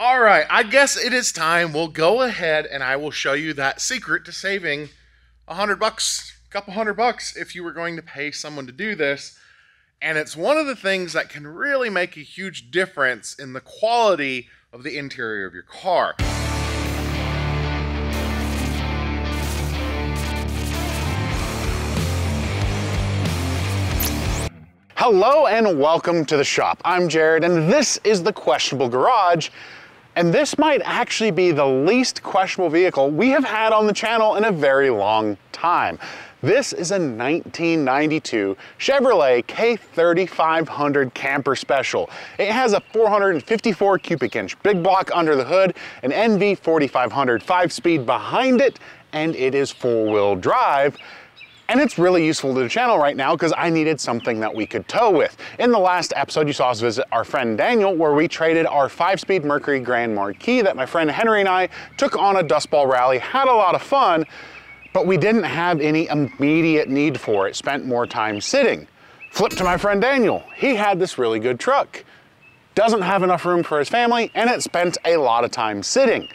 All right, I guess it is time. We'll go ahead and I will show you that secret to saving $100, a couple $100 if you were going to pay someone to do this. And it's one of the things that can really make a huge difference in the quality of the interior of your car. Hello and welcome to the shop. I'm Jared and this is the Questionable Garage. And this might actually be the least questionable vehicle we have had on the channel in a very long time. This is a 1992 Chevrolet K3500 Camper Special. It has a 454 cubic inch big block under the hood, an NV 4500 5-speed behind it, and it is 4-wheel drive. And it's really useful to the channel right now because I needed something that we could tow with. In the last episode, you saw us visit our friend Daniel, where we traded our 5-speed Mercury Grand Marquis that my friend Henry and I took on a dustball rally, had a lot of fun, but we didn't have any immediate need for it, spent more time sitting. Flip to my friend Daniel. He had this really good truck. Doesn't have enough room for his family, and it spent a lot of time sitting.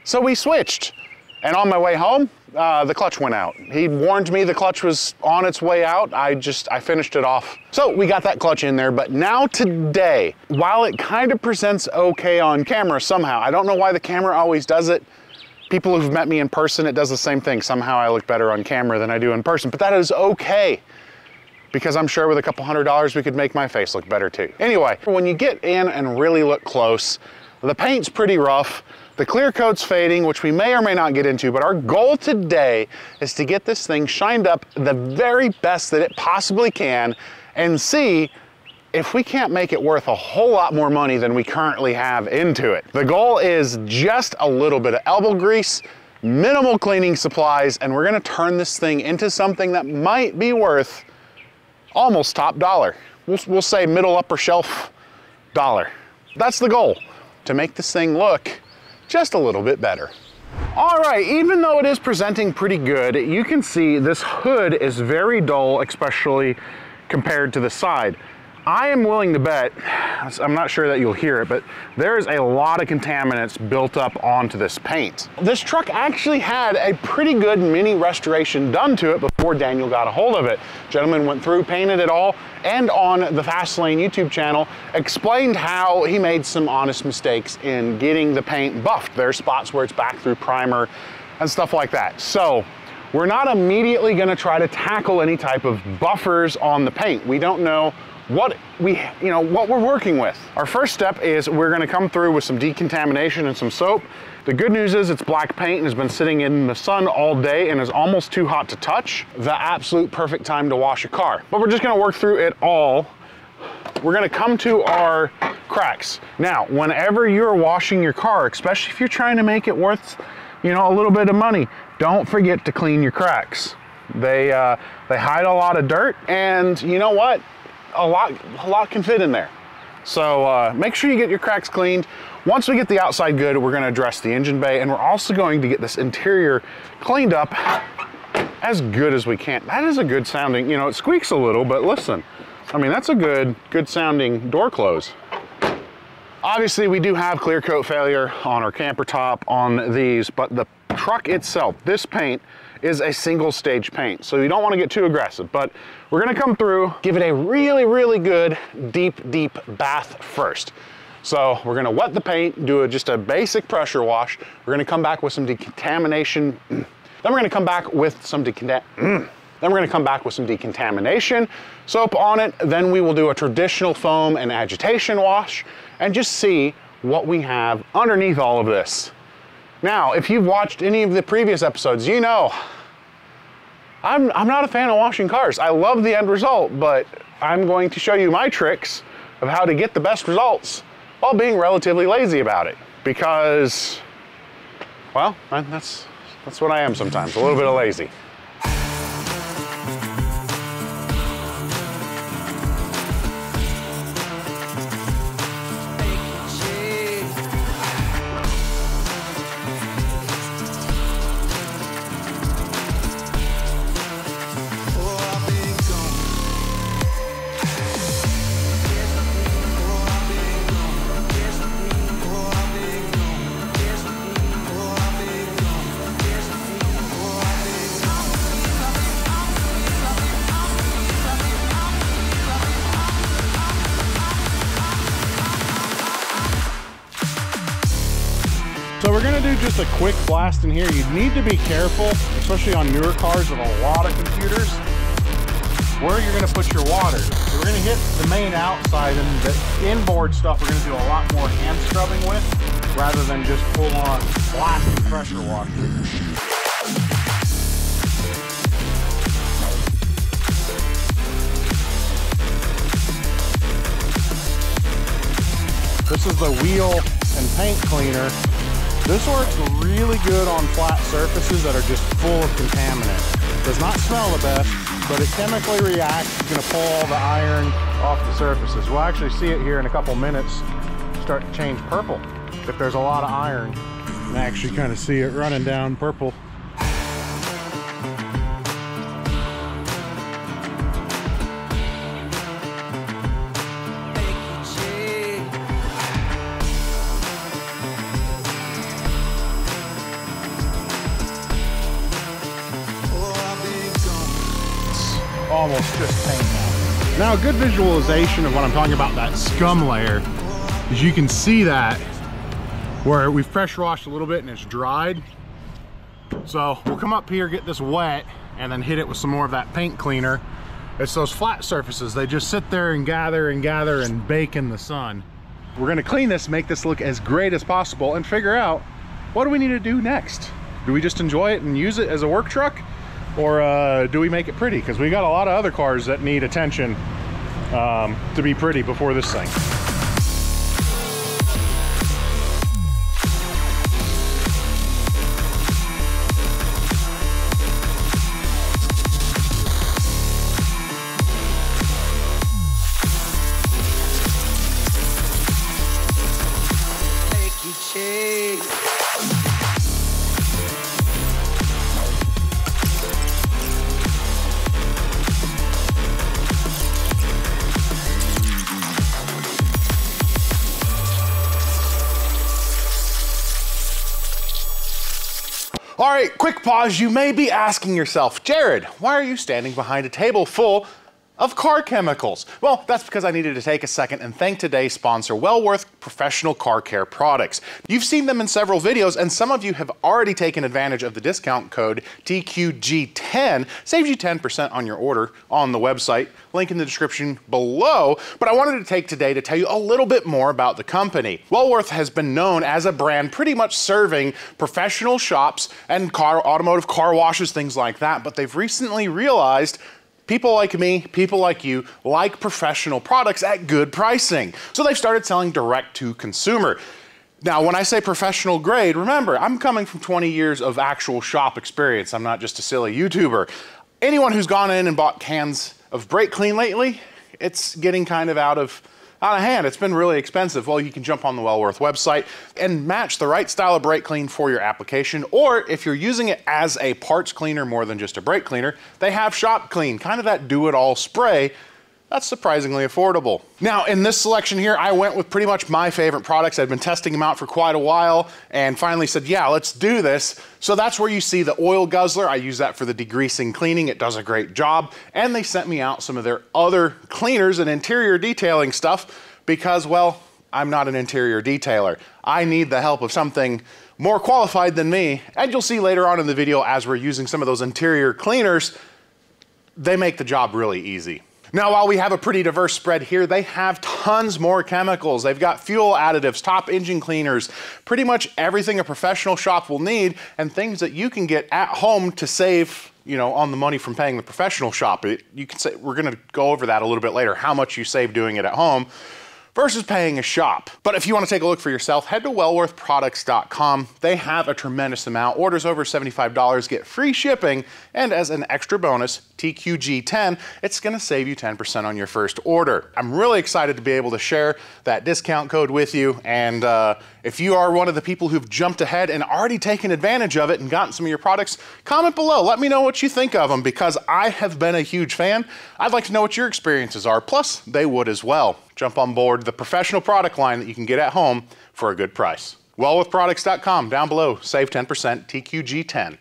So we switched. And on my way home, the clutch went out. He warned me the clutch was on its way out. I finished it off. So we got that clutch in there, but now today, while it kind of presents okay on camera somehow, I don't know why the camera always does it. People who've met me in person, it does the same thing. Somehow I look better on camera than I do in person, but that is okay. Because I'm sure with a couple $100, we could make my face look better too. Anyway, when you get in and really look close, the paint's pretty rough. The clear coat's fading, which we may or may not get into, but our goal today is to get this thing shined up the very best that it possibly can and see if we can't make it worth a whole lot more money than we currently have into it. The goal is just a little bit of elbow grease, minimal cleaning supplies, and we're gonna turn this thing into something that might be worth almost top dollar. We'll say middle upper shelf dollar. That's the goal, to make this thing look just a little bit better. All right, even though it is presenting pretty good, you can see this hood is very dull, especially compared to the side. I am willing to bet, I'm not sure that you'll hear it, but there's a lot of contaminants built up onto this paint. This truck actually had a pretty good mini restoration done to it before Daniel got a hold of it. Gentleman went through, painted it all, and on the Fast Lane YouTube channel, explained how he made some honest mistakes in getting the paint buffed. There's spots where it's back through primer and stuff like that. So we're not immediately gonna try to tackle any type of buffers on the paint. We don't know what we're working with. Our first step is we're gonna come through with some decontamination and some soap. The good news is it's black paint and has been sitting in the sun all day and is almost too hot to touch. The absolute perfect time to wash a car. But we're just gonna work through it all. We're gonna come to our cracks. Now, whenever you're washing your car, especially if you're trying to make it worth, a little bit of money, don't forget to clean your cracks. They hide a lot of dirt, and you know what? A lot can fit in there. So make sure you get your cracks cleaned. Once we get the outside good, we're gonna address the engine bay, and we're also going to get this interior cleaned up as good as we can. That is a good sounding, it squeaks a little, but listen, I mean, that's a good sounding door close. Obviously, we do have clear coat failure on our camper top on these, but the truck itself, this paint, is a single stage paint. So you don't want to get too aggressive, but we're gonna come through, give it a really, really good deep bath first. So we're gonna wet the paint, do just a basic pressure wash. We're gonna come back with some decontamination. Then we're gonna come back with some decontamination soap on it. Then we will do a traditional foam and agitation wash and just see what we have underneath all of this. Now, if you've watched any of the previous episodes, you know I'm not a fan of washing cars. I love the end result, but I'm going to show you my tricks of how to get the best results while being relatively lazy about it. Because, well, that's what I am sometimes, a little bit of lazy. So we're gonna do just a quick blast in here. You need to be careful, especially on newer cars with a lot of computers, where you're gonna put your water. So we're gonna hit the main outside, and the inboard stuff we're gonna do a lot more hand scrubbing with, rather than just full on blasting pressure washing. This is the wheel and paint cleaner. This works really good on flat surfaces that are just full of contaminant. Does not smell the best, but it chemically reacts. It's gonna pull all the iron off the surfaces. We'll actually see it here in a couple minutes start to change purple. If there's a lot of iron, you can actually kind of see it running down purple. Almost just paint now. Now, a good visualization of what I'm talking about, that scum layer, is you can see that where we've pressure washed a little bit and it's dried. So we'll come up here, get this wet, and then hit it with some more of that paint cleaner. It's those flat surfaces. They just sit there and gather and bake in the sun. We're gonna clean this, make this look as great as possible, and figure out what do we need to do next. Do we just enjoy it and use it as a work truck? Or do we make it pretty? Because we got a lot of other cars that need attention to be pretty before this thing. All right, quick pause. You may be asking yourself, Jared, why are you standing behind a table full of car chemicals? Well, that's because I needed to take a second and thank today's sponsor, Wellworth Professional Car Care Products. You've seen them in several videos, and some of you have already taken advantage of the discount code TQG10. Saves you 10% on your order on the website. Link in the description below. But I wanted to take today to tell you a little bit more about the company. Wellworth has been known as a brand pretty much serving professional shops and automotive car washes, things like that. But they've recently realized people like me, people like you, like professional products at good pricing. So they've started selling direct to consumer. Now, when I say professional grade, remember, I'm coming from 20 years of actual shop experience. I'm not just a silly YouTuber. Anyone who's gone in and bought cans of brake clean lately, it's getting kind of out of hand. It's been really expensive. Well, you can jump on the Wellworth website and match the right style of brake clean for your application. Or if you're using it as a parts cleaner more than just a brake cleaner, they have Shop Clean, kind of that do-it-all spray. That's surprisingly affordable. Now, in this selection here, I went with pretty much my favorite products. I'd been testing them out for quite a while and finally said, yeah, let's do this. So that's where you see the oil guzzler. I use that for the degreasing cleaning. It does a great job. And they sent me out some of their other cleaners and interior detailing stuff because, well, I'm not an interior detailer. I need the help of something more qualified than me. And you'll see later on in the video, as we're using some of those interior cleaners, they make the job really easy. Now, while we have a pretty diverse spread here, they have tons more chemicals. They've got fuel additives, top engine cleaners, pretty much everything a professional shop will need, and things that you can get at home to save, you know, on the money from paying the professional shop. You can say, we're gonna go over that a little bit later, how much you save doing it at home versus paying a shop. But if you want to take a look for yourself, head to wellworthproducts.com. They have a tremendous amount. Orders over $75 get free shipping, and as an extra bonus, TQG10, it's going to save you 10% on your first order. I'm really excited to be able to share that discount code with you, and if you are one of the people who've jumped ahead and already taken advantage of it and gotten some of your products, comment below. Let me know what you think of them, because I have been a huge fan. I'd like to know what your experiences are, plus they would as well. Jump on board the professional product line that you can get at home for a good price. Wellworthproducts.com, down below, save 10%, TQG10.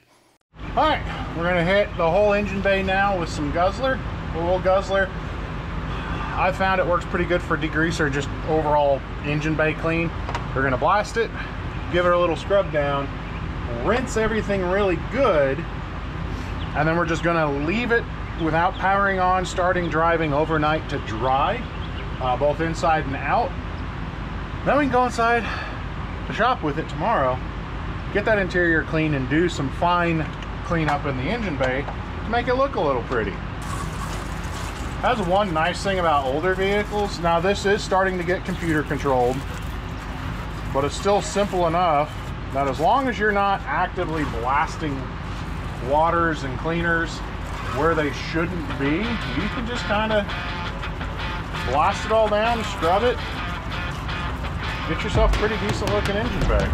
All right, we're gonna hit the whole engine bay now with some guzzler, oil guzzler. I found it works pretty good for degreaser, just overall engine bay clean. We're gonna blast it, give it a little scrub down, rinse everything really good, and then we're just gonna leave it without powering on, starting driving overnight to dry, both inside and out. Then we can go inside the shop with it tomorrow, get that interior clean, and do some fine cleanup in the engine bay to make it look a little pretty. That's one nice thing about older vehicles. Now this is starting to get computer controlled, but it's still simple enough that as long as you're not actively blasting waters and cleaners where they shouldn't be, you can just kind of blast it all down, scrub it, get yourself a pretty decent looking engine bay.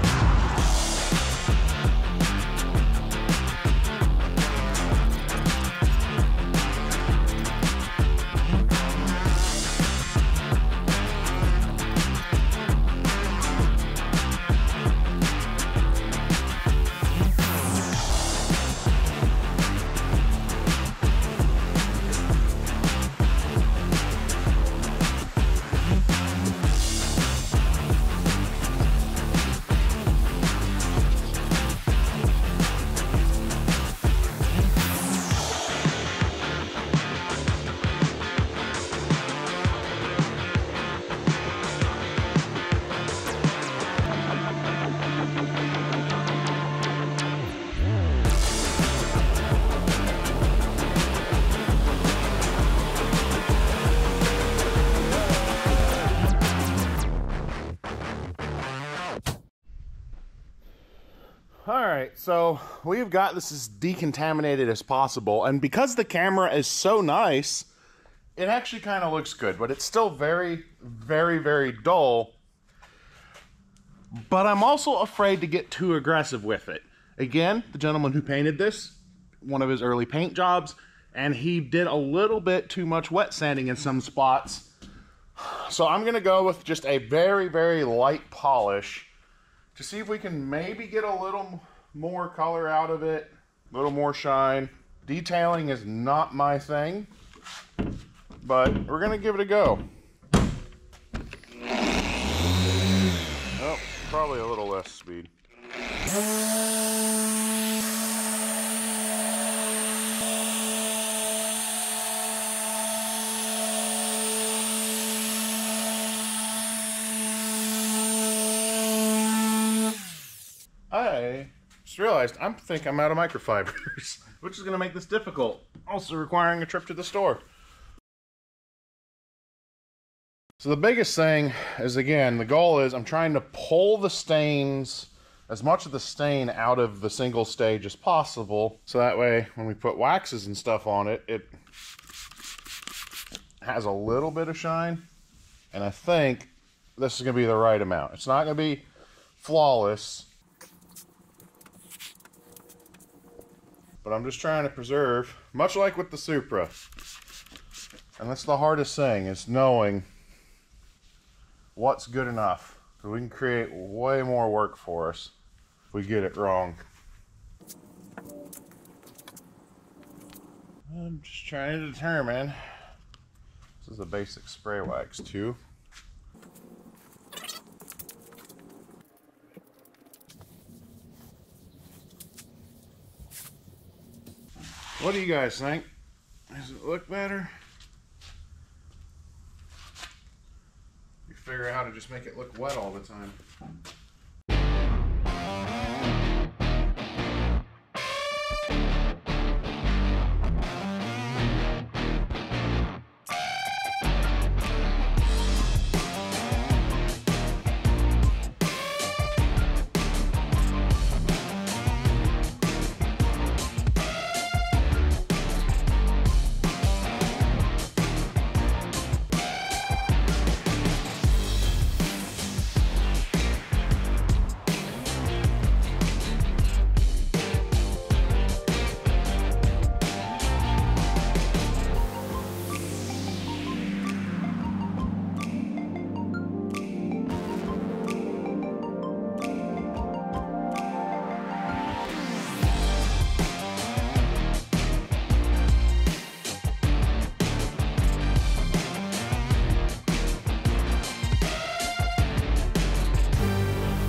Alright, so we've got this as decontaminated as possible, and because the camera is so nice, it actually kind of looks good, but it's still very, very, very dull. But I'm also afraid to get too aggressive with it. Again, the gentleman who painted this, one of his early paint jobs, and he did a little bit too much wet sanding in some spots. So I'm going to go with just a very, very light polish to see if we can maybe get a little more color out of it, a little more shine. Detailing is not my thing, but we're gonna give it a go. Oh, probably a little less speed. I just realized I think I'm out of microfibers, which is going to make this difficult, also requiring a trip to the store. So the biggest thing is, again, the goal is I'm trying to pull the stains, as much of the stain out of the single stage as possible, so that way when we put waxes and stuff on it, it has a little bit of shine, and I think this is going to be the right amount. It's not going to be flawless, but I'm just trying to preserve, much like with the Supra. And that's the hardest thing, is knowing what's good enough. So we can create way more work for us if we get it wrong. I'm just trying to determine. This is a basic spray wax too. What do you guys think? Does it look better? You figure out how to just make it look wet all the time.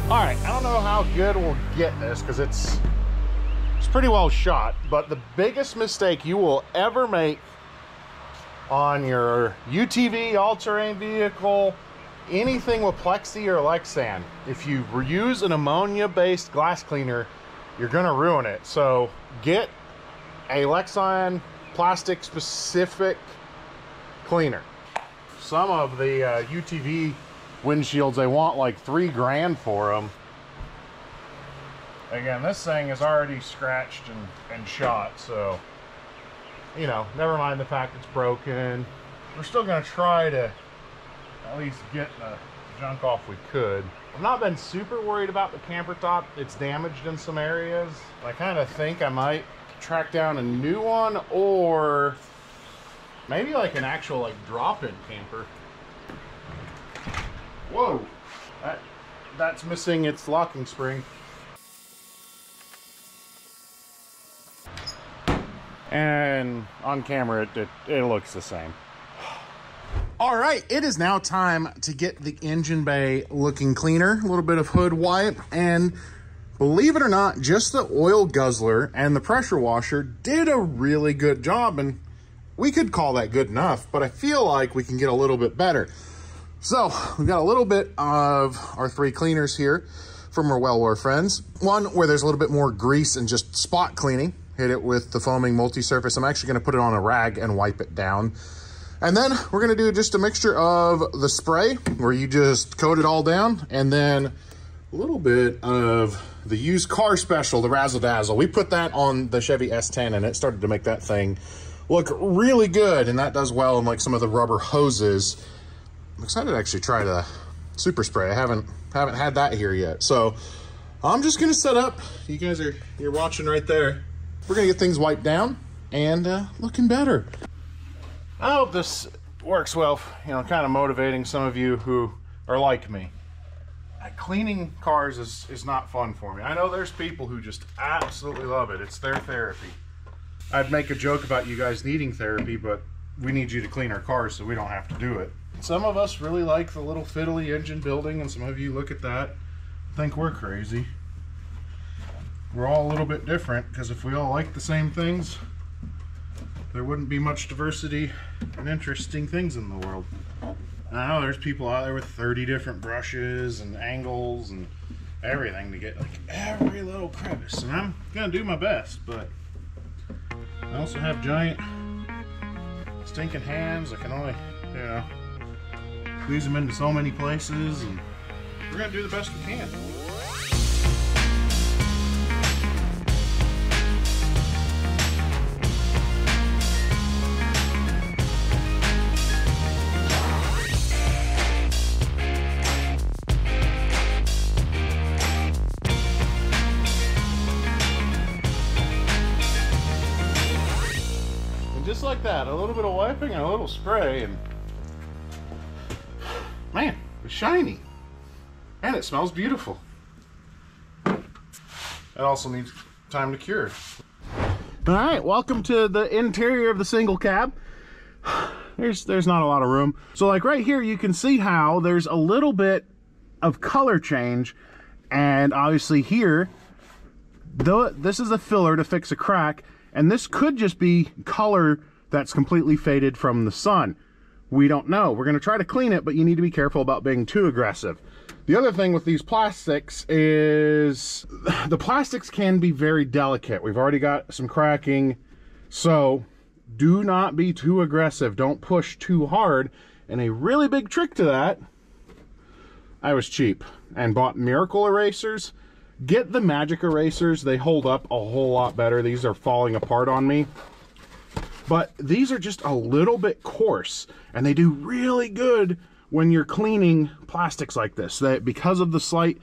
All right, I don't know how good we'll get this because it's pretty well shot, but the biggest mistake you will ever make on your UTV, all-terrain vehicle, anything with Plexi or Lexan, if you use an ammonia-based glass cleaner, you're gonna ruin it. So get a Lexan plastic-specific cleaner. Some of the UTV windshields, they want like $3 grand for them. Again, this thing is already scratched and shot, so, you know, never mind the fact it's broken. We're still gonna try to at least get the junk off we could. I've not been super worried about the camper top. It's damaged in some areas. I kind of think I might track down a new one, or maybe like an actual like drop-in camper. Whoa, that's missing its locking spring. And on camera, it looks the same. All right, it is now time to get the engine bay looking cleaner. A little bit of hood wipe, and believe it or not, just the oil guzzler and the pressure washer did a really good job, and we could call that good enough, but I feel like we can get a little bit better. So we've got a little bit of our 3 cleaners here from our Wellware friends. One where there's a little bit more grease and just spot cleaning. Hit it with the foaming multi-surface. I'm actually going to put it on a rag and wipe it down. And then we're going to do just a mixture of the spray where you just coat it all down, and then a little bit of the used car special, the Razzle Dazzle. We put that on the Chevy S10 and it started to make that thing look really good, and that does well in like some of the rubber hoses. I'm excited to actually try the super spray. I haven't had that here yet. So I'm just going to set up. You guys you're watching right there. We're gonna get things wiped down and looking better. I hope this works well, you know, kind of motivating some of you who are like me. Cleaning cars is not fun for me. I know there's people who just absolutely love it. It's their therapy. I'd make a joke about you guys needing therapy, but we need you to clean our cars so we don't have to do it. Some of us really like the little fiddly engine building, and some of you look at that, think we're crazy. We're all a little bit different, because if we all like the same things, there wouldn't be much diversity and interesting things in the world. And I know there's people out there with 30 different brushes and angles and everything to get like every little crevice, and I'm gonna do my best, but I also have giant stinking hands. I can only, you know, squeeze them into so many places, and we're gonna do the best we can. Just like that, a little bit of wiping and a little spray, and man, it's shiny and it smells beautiful. It also needs time to cure. All right, welcome to the interior of the single cab. There's not a lot of room. So like right here, you can see how there's a little bit of color change, and obviously here, though this is a filler to fix a crack, and this could just be color that's completely faded from the sun. We don't know. We're going to try to clean it, but you need to be careful about being too aggressive. The other thing with these plastics is the plastics can be very delicate. We've already got some cracking, so do not be too aggressive. Don't push too hard. And a really big trick to that, I was cheap and bought Miracle erasers. Get the magic erasers. They hold up a whole lot better. These are falling apart on me. But these are just a little bit coarse, and they do really good when you're cleaning plastics like this. Because of the slight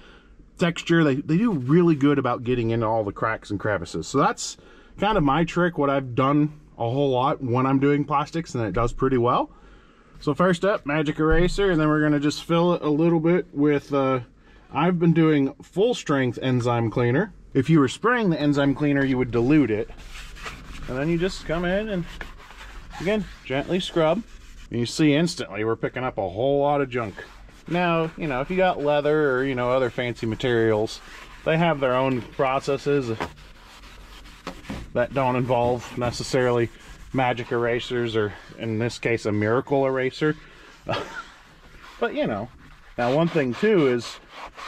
texture, they do really good about getting into all the cracks and crevices. So that's kind of my trick, what I've done a whole lot when I'm doing plastics, and it does pretty well. So first up, magic eraser, and then we're going to just fill it a little bit with I've been doing full strength enzyme cleaner. If you were spraying the enzyme cleaner, you would dilute it. And then you just come in and, again, gently scrub. And you see instantly we're picking up a whole lot of junk. Now, you know, if you got leather or, you know, other fancy materials, they have their own processes that don't involve necessarily magic erasers, or in this case a miracle eraser. But you know, now one thing too is,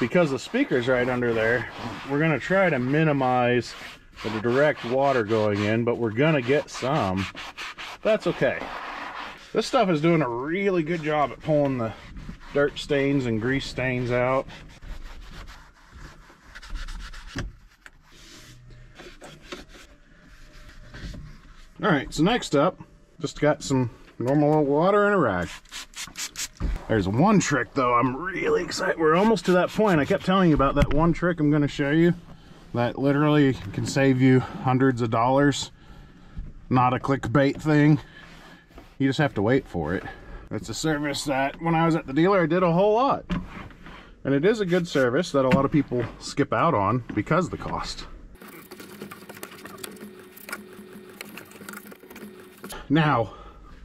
because the speaker's right under there, we're going to try to minimize the direct water going in, but we're going to get some. That's okay. This stuff is doing a really good job at pulling the dirt stains and grease stains out. Alright, so next up, just got some normal water and a rag. There's one trick though, I'm really excited. We're almost to that point. I kept telling you about that one trick I'm going to show you that literally can save you hundreds of dollars. Not a clickbait thing. You just have to wait for it. It's a service that when I was at the dealer I did a whole lot. And it is a good service that a lot of people skip out on because of the cost. Now,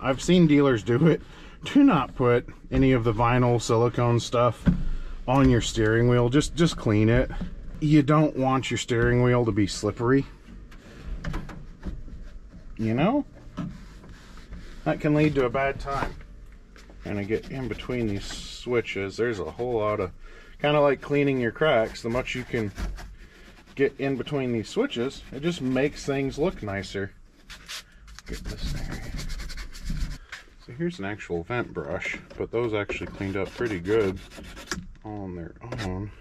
I've seen dealers do it. Do not put any of the vinyl silicone stuff on your steering wheel. Just clean it. You don't want your steering wheel to be slippery. You know? That can lead to a bad time. And I get in between these switches, there's a whole lot of, kind of like cleaning your cracks, the much you can get in between these switches, it just makes things look nicer. Get this area. So here's an actual vent brush, but those actually cleaned up pretty good on their own.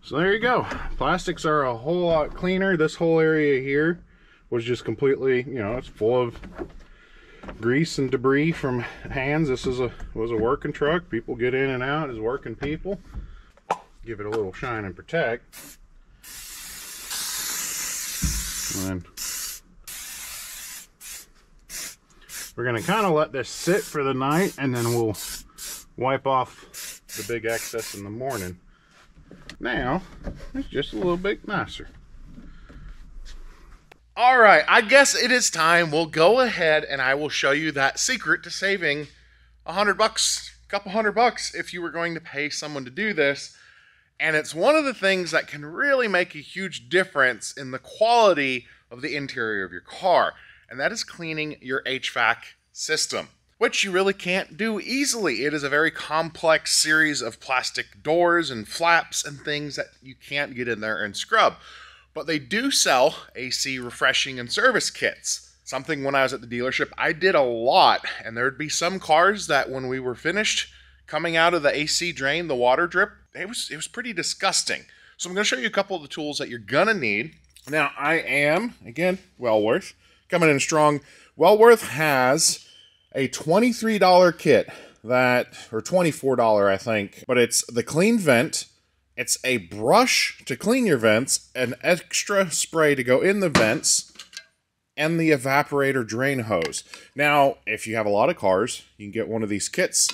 So there you go. Plastics are a whole lot cleaner. This whole area here was just completely, you know, it's full of grease and debris from hands. This was a working truck. People get in and out as working people. Give it a little shine and protect. And then we're going to kind of let this sit for the night, and then we'll wipe off the big excess in the morning. Now, it's just a little bit nicer. All right, I guess it is time. We'll go ahead and I will show you that secret to saving $100, a couple $100 if you were going to pay someone to do this. And it's one of the things that can really make a huge difference in the quality of the interior of your car. And that is cleaning your HVAC system, which you really can't do easily. It is a very complex series of plastic doors and flaps and things that you can't get in there and scrub. But they do sell AC refreshing and service kits. Something when I was at the dealership, I did a lot. And there would be some cars that when we were finished coming out of the AC drain, the water drip, it was pretty disgusting. So I'm going to show you a couple of the tools that you're going to need. Now, I am, again, Wellworth, coming in strong. Wellworth has a $23 kit that, or $24, I think, but it's the clean vent. It's a brush to clean your vents, an extra spray to go in the vents, and the evaporator drain hose. Now, if you have a lot of cars, you can get one of these kits,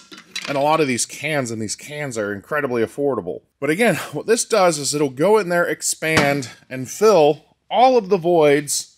and a lot of these cans, and these cans are incredibly affordable. But again, what this does is it'll go in there, expand, and fill all of the voids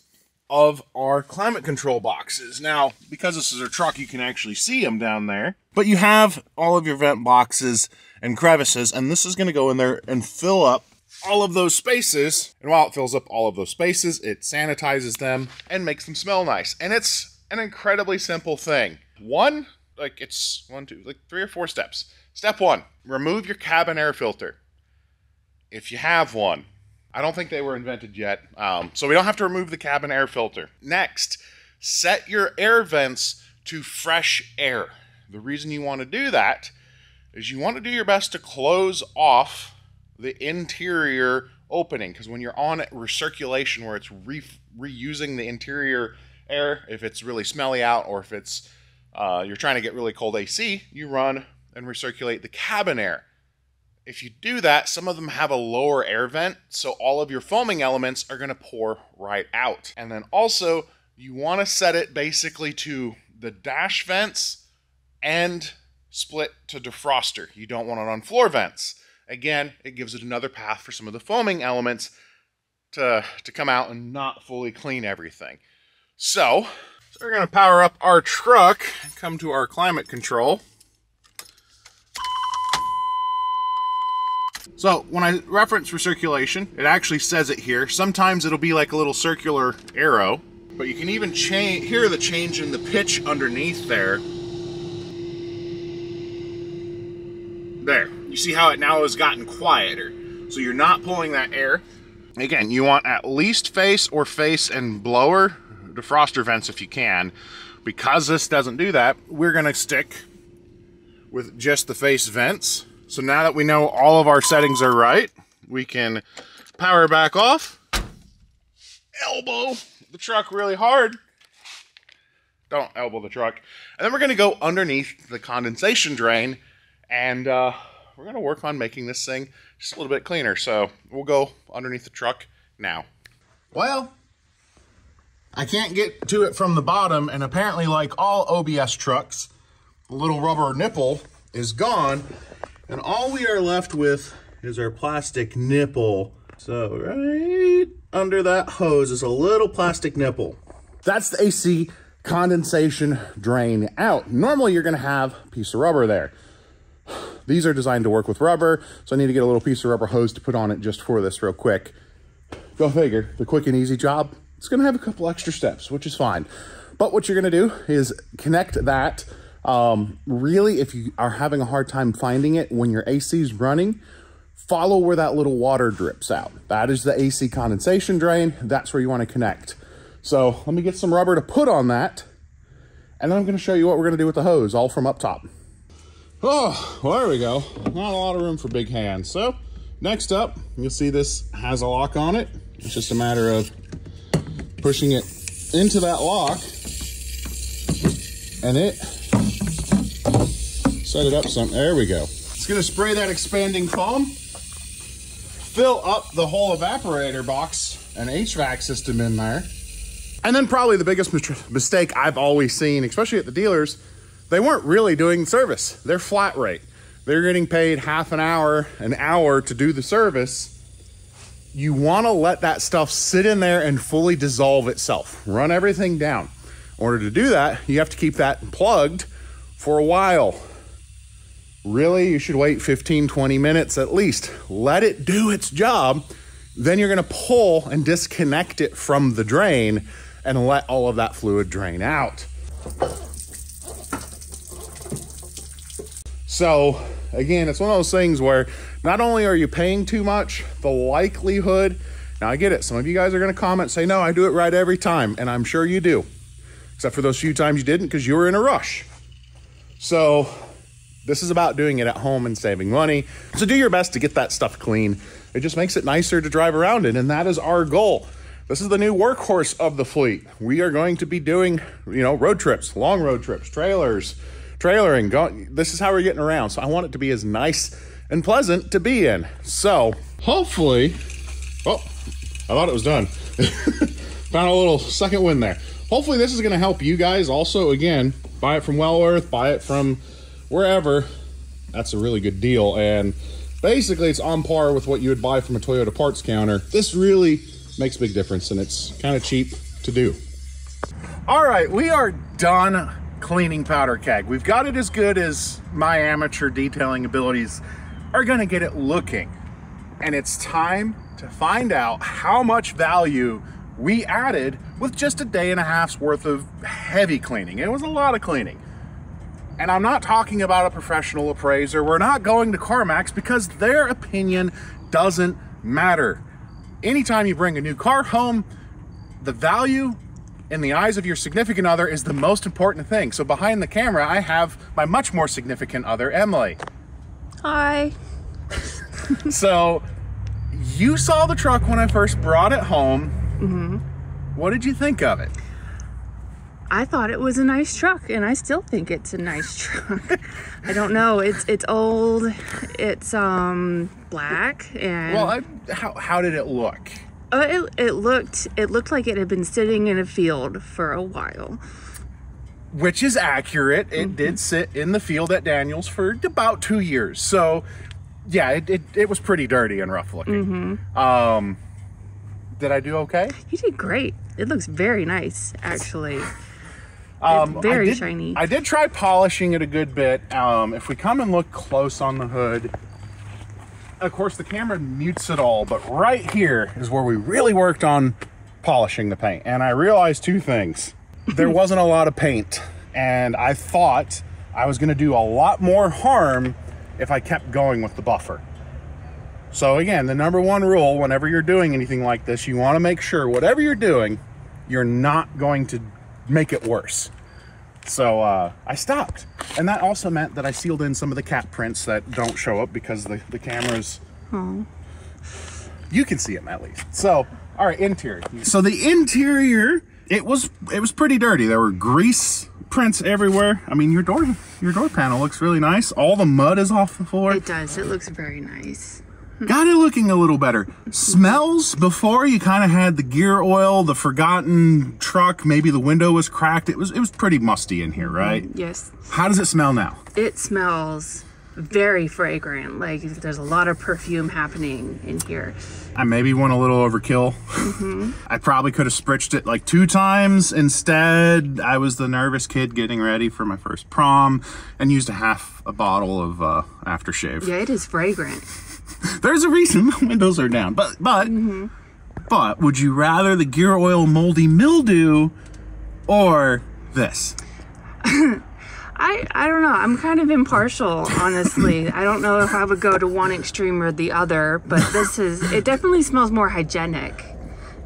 of our climate control boxes. Now, because this is a truck, you can actually see them down there. But you have all of your vent boxes and crevices, and this is going to go in there and fill up all of those spaces. And while it fills up all of those spaces, it sanitizes them and makes them smell nice. And it's an incredibly simple thing. It's 3 or 4 steps. Step 1, remove your cabin air filter. If you have one. I don't think they were invented yet, so we don't have to remove the cabin air filter. Next, set your air vents to fresh air. The reason you want to do that is you want to do your best to close off the interior opening, because when you're on recirculation where it's reusing the interior air, if it's really smelly out or if it's you're trying to get really cold AC, you run and recirculate the cabin air. If you do that, some of them have a lower air vent, so all of your foaming elements are going to pour right out. And then also, you want to set it basically to the dash vents and split to defroster. You don't want it on floor vents. Again, it gives it another path for some of the foaming elements to come out and not fully clean everything. So we're going to power up our truck and come to our climate control. So when I reference recirculation, it actually says it here. Sometimes it'll be like a little circular arrow, but you can even hear the change in the pitch underneath there. There, you see how it now has gotten quieter. So you're not pulling that air. Again, you want at least face or face and blower defroster vents if you can. Because this doesn't do that, we're gonna stick with just the face vents. So now that we know all of our settings are right, we can power back off, elbow the truck really hard. Don't elbow the truck. And then we're gonna go underneath the condensation drain, and we're gonna work on making this thing just a little bit cleaner. So we'll go underneath the truck now. Well, I can't get to it from the bottom, and apparently, like all OBS trucks, the little rubber nipple is gone, and all we are left with is our plastic nipple. So right under that hose is a little plastic nipple. That's the AC condensation drain out. Normally you're gonna have a piece of rubber there. These are designed to work with rubber, so I need to get a little piece of rubber hose to put on it just for this real quick. Go figure, the quick and easy job, it's gonna have a couple extra steps, which is fine. But what you're gonna do is connect that. Really, if you are having a hard time finding it when your AC is running, follow where that little water drips out. That is the AC condensation drain. That's where you want to connect. So let me get some rubber to put on that, and then I'm going to show you what we're going to do with the hose, all from up top. Oh, well, there we go. Not a lot of room for big hands. So next up, you'll see this has a lock on it. It's just a matter of pushing it into that lock, and it set it up some. There we go. It's going to spray that expanding foam, fill up the whole evaporator box and HVAC system in there. And then probably the biggest mistake I've always seen, especially at the dealers, they weren't really doing service. They're flat rate. They're getting paid half an hour to do the service. You want to let that stuff sit in there and fully dissolve itself. Run everything down. In order to do that, you have to keep that plugged for a while. Really, you should wait 15, 20 minutes at least. Let it do its job. Then you're going to pull and disconnect it from the drain and let all of that fluid drain out. So again, it's one of those things where not only are you paying too much, the likelihood, now I get it, some of you guys are going to comment, say, no, I do it right every time, and I'm sure you do, except for those few times you didn't because you were in a rush. So this is about doing it at home and saving money. So do your best to get that stuff clean. It just makes it nicer to drive around in, and that is our goal. This is the new workhorse of the fleet. We are going to be doing, road trips, long road trips, trailering. This is how we're getting around. So I want it to be as nice and pleasant to be in. So hopefully, oh, I thought it was done. Found a little second win there. Hopefully this is going to help you guys also. Again, buy it from Wellworth, buy it from wherever. That's a really good deal. And basically it's on par with what you would buy from a Toyota parts counter. This really makes a big difference, and it's kind of cheap to do. All right, we are done cleaning powder keg. We've got it as good as my amateur detailing abilities are gonna get it looking. And it's time to find out how much value we added with just a day and a half's worth of heavy cleaning. It was a lot of cleaning. And I'm not talking about a professional appraiser. We're not going to CarMax because their opinion doesn't matter. Anytime you bring a new car home, the value in the eyes of your significant other is the most important thing. So behind the camera, I have my much more significant other, Emily. Hi. So you saw the truck when I first brought it home. Mm-hmm. What did you think of it? I thought it was a nice truck, and I still think it's a nice truck. I don't know. It's old. It's black, and well, how did it look? It looked like it had been sitting in a field for a while. Which is accurate. It did sit in the field at Daniels for about 2 years. So yeah, it was pretty dirty and rough looking. Did I do okay? You did great. It looks very nice, actually. Very shiny. I did try polishing it a good bit. If we come and look close on the hood, of course, the camera mutes it all, but right here is where we really worked on polishing the paint. And I realized two things. There wasn't a lot of paint, and I thought I was gonna do a lot more harm if I kept going with the buffer. So again, the number one rule whenever you're doing anything like this, you wanna make sure whatever you're doing, you're not going to make it worse. So I stopped. And that also meant that I sealed in some of the cat prints that don't show up because the cameras, you can see them at least. So, all right, interior. So the interior, it was pretty dirty. There were grease prints everywhere. I mean, your door panel looks really nice. All the mud is off the floor. It does. It looks very nice. Got it looking a little better. Smells, before you kind of had the gear oil, the forgotten truck, maybe the window was cracked. It was pretty musty in here, right? Yes. How does it smell now? It smells very fragrant. Like there's a lot of perfume happening in here. I maybe went a little overkill. I probably could have spritched it like 2 times. Instead, I was the nervous kid getting ready for my first prom and used half a bottle of aftershave. Yeah, it is fragrant. There's a reason the windows are down, but would you rather the gear oil moldy mildew or this? I don't know. I'm kind of impartial, honestly. I don't know if I would go to one extreme or the other, but it definitely smells more hygienic.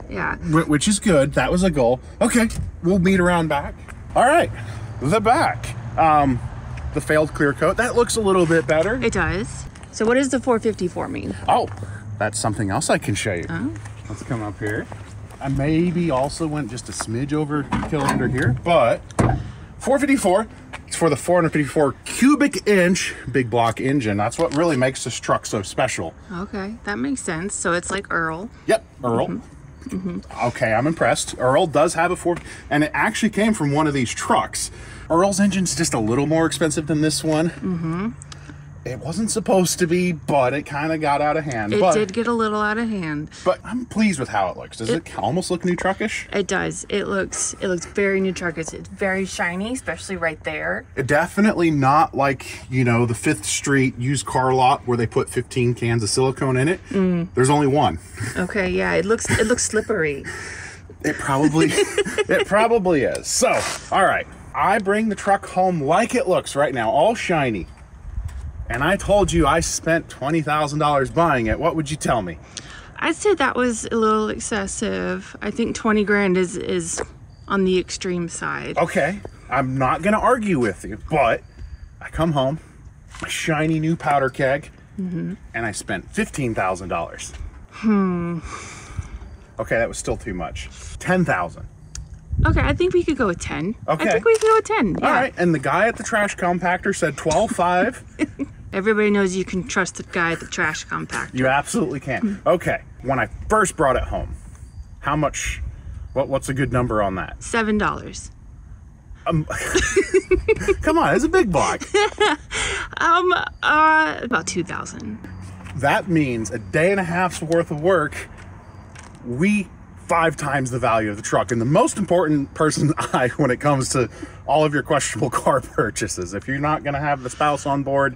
Yeah. Which is good. That was a goal. Okay, we'll meet around back. All right, the back. The failed clear coat. That looks a little bit better. It does. So what does the 454 mean? Oh, that's something else I can show you. Oh. Let's come up here. I maybe also went just a smidge overkill under here, but 454, it's for the 454 cubic inch big block engine. That's what really makes this truck so special. Okay, that makes sense. So it's like Earl. Yep, Earl. Okay, I'm impressed. Earl does have a 4, and it actually came from one of these trucks. Earl's engine's just a little more expensive than this one. It wasn't supposed to be, but it kind of got out of hand. It did get a little out of hand. But I'm pleased with how it looks. Does it almost look new truckish? It does. It looks very new truckish. It's very shiny, especially right there. It definitely not like, you know, the 5th Street used car lot where they put 15 cans of silicone in it. There's only one. Okay, yeah, it looks slippery. It probably is. So, all right. I bring the truck home like it looks right now, all shiny. And I told you I spent $20,000 buying it. What would you tell me? I'd say that was a little excessive. I think 20 grand is on the extreme side. Okay, I'm not gonna argue with you, but I come home, a shiny new powder keg, and I spent $15,000. Okay, that was still too much. $10,000. Okay, I think we could go with 10. Okay. I think we could go with 10, yeah. All right, and the guy at the trash compactor said 12.5. Everybody knows you can trust the guy at the trash compactor. You absolutely can. Okay, when I first brought it home, how much, what's a good number on that? $7. Come on, it's a big block. About 2,000. That means a day and a half's worth of work, 5 times the value of the truck. And the most important person when it comes to all of your questionable car purchases. If you're not gonna have the spouse on board,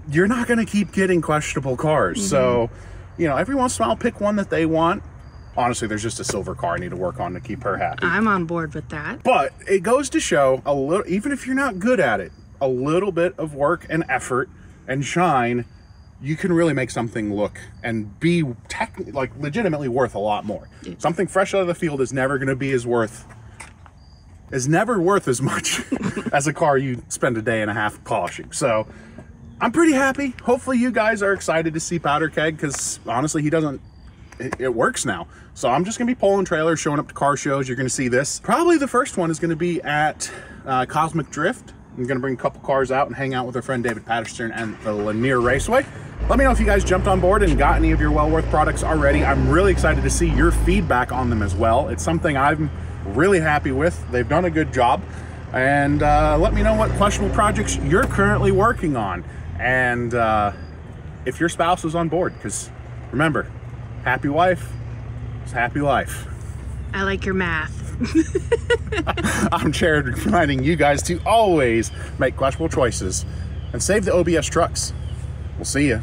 you're not gonna keep getting questionable cars. So, you know, every once in a while, pick one that they want. Honestly, there's just a silver car I need to work on to keep her happy. I'm on board with that. But it goes to show a little, even if you're not good at it, a little bit of work and effort and shine, you can really make something look and be legitimately worth a lot more. Yeah. Something fresh out of the field is never going to be worth as much as a car you spend a day and a half polishing. So I'm pretty happy. Hopefully you guys are excited to see Powder Keg, because honestly, it works now. So I'm just gonna be pulling trailers, showing up to car shows. You're gonna see this. Probably the first one is gonna be at Cosmic Drift. I'm gonna bring a couple cars out and hang out with our friend David Patterson and the Lanier Raceway. Let me know if you guys jumped on board and got any of your Wellworth products already. I'm really excited to see your feedback on them as well. It's something I'm really happy with. They've done a good job. And let me know what questionable projects you're currently working on. And if your spouse is on board, because remember, happy wife is happy life. I like your math. I'm Jared, reminding you guys to always make questionable choices and save the OBS trucks. We'll see you.